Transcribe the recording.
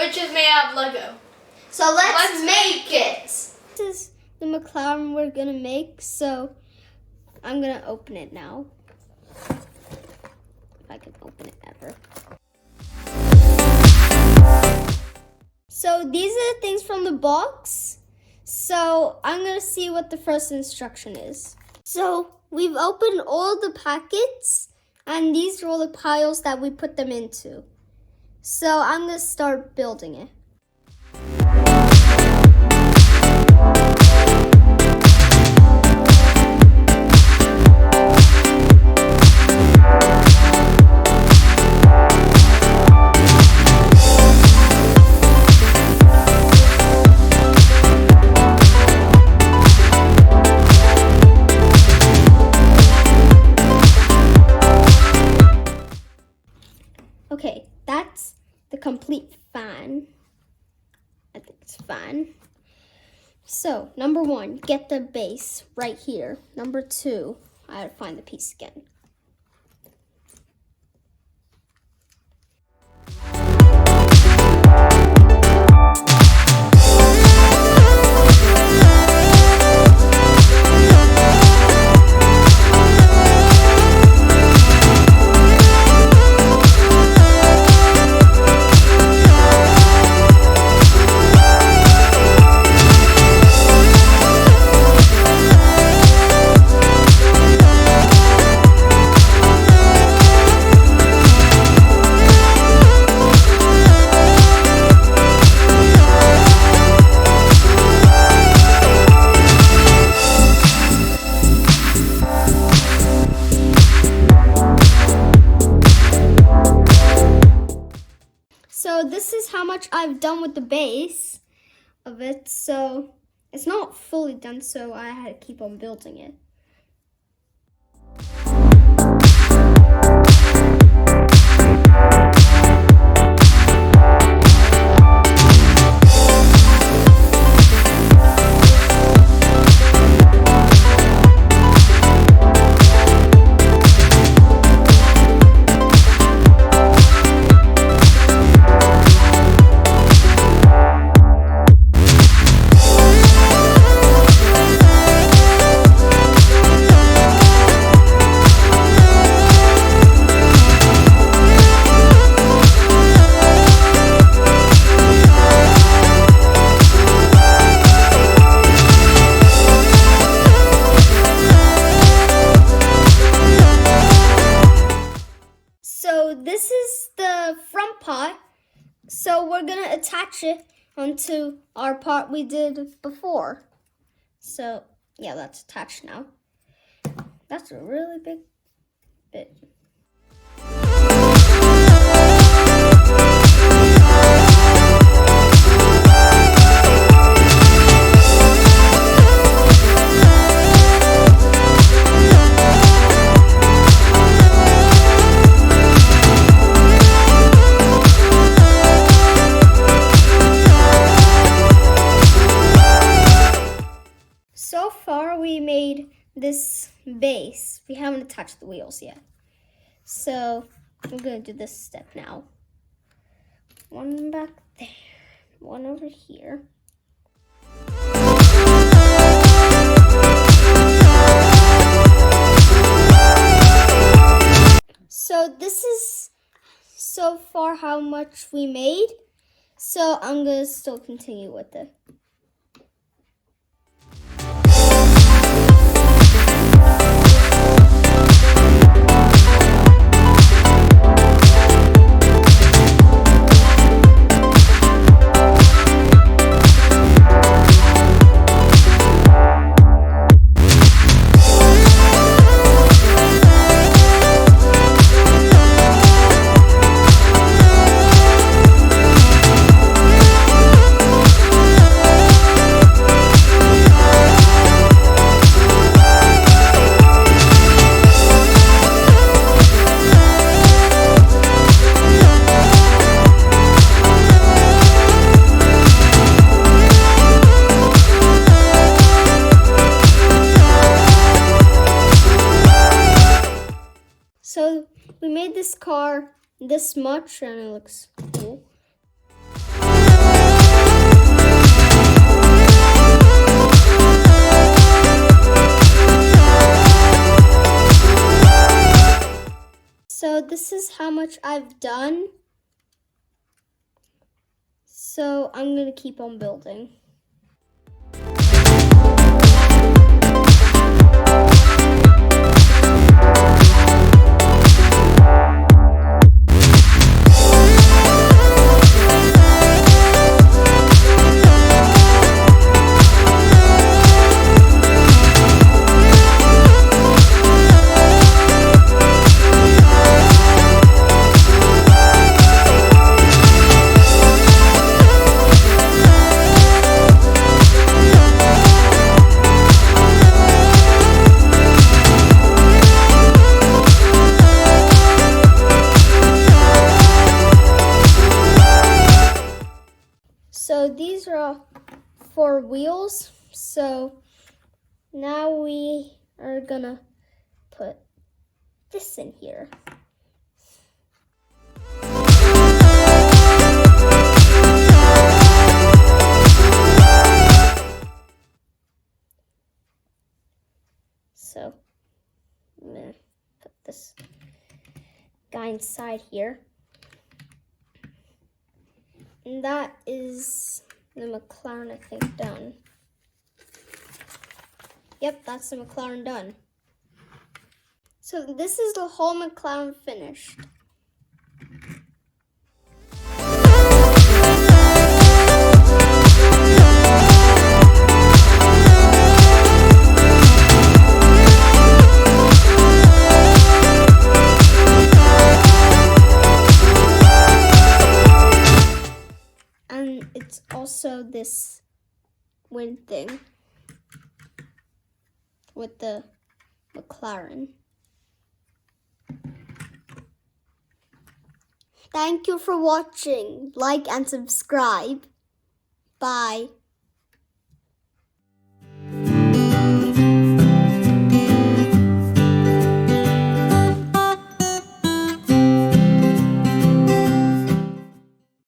which is made out of Lego. So let's make it. This is the McLaren we're gonna make, so I'm gonna open it now. If I can open it ever. So these are the things from the box. So I'm gonna see what the first instruction is. So we've opened all the packets, and these are all the piles that we put them into. So I'm gonna start building it. Okay, that's the complete fan. I think it's fine. So, number 1, get the base right here. Number 2, I gotta find the piece again. So this is how much I've done with the base of it. So it's not fully done, so I had to keep on building it. So this is the front part. So we're gonna attach it onto our part we did before. So yeah, that's attached now. That's a really big bit. So far we made this base. We haven't attached the wheels yet. So I'm gonna do this step now. One back there, one over here. So this is so far how much we made. So I'm gonna still continue with it. So we made this car this much and it looks cool. much I've done. So I'm gonna keep on building. So these are all 4 wheels. So now we are gonna put this in here. So I'm gonna put this guy inside here. And that is the Maclaren, I think, done. Yep, that's the Maclaren done. So this is the whole Maclaren finished. And it's also this wind thing with the Maclaren. Thank you for watching. Like and subscribe. Bye.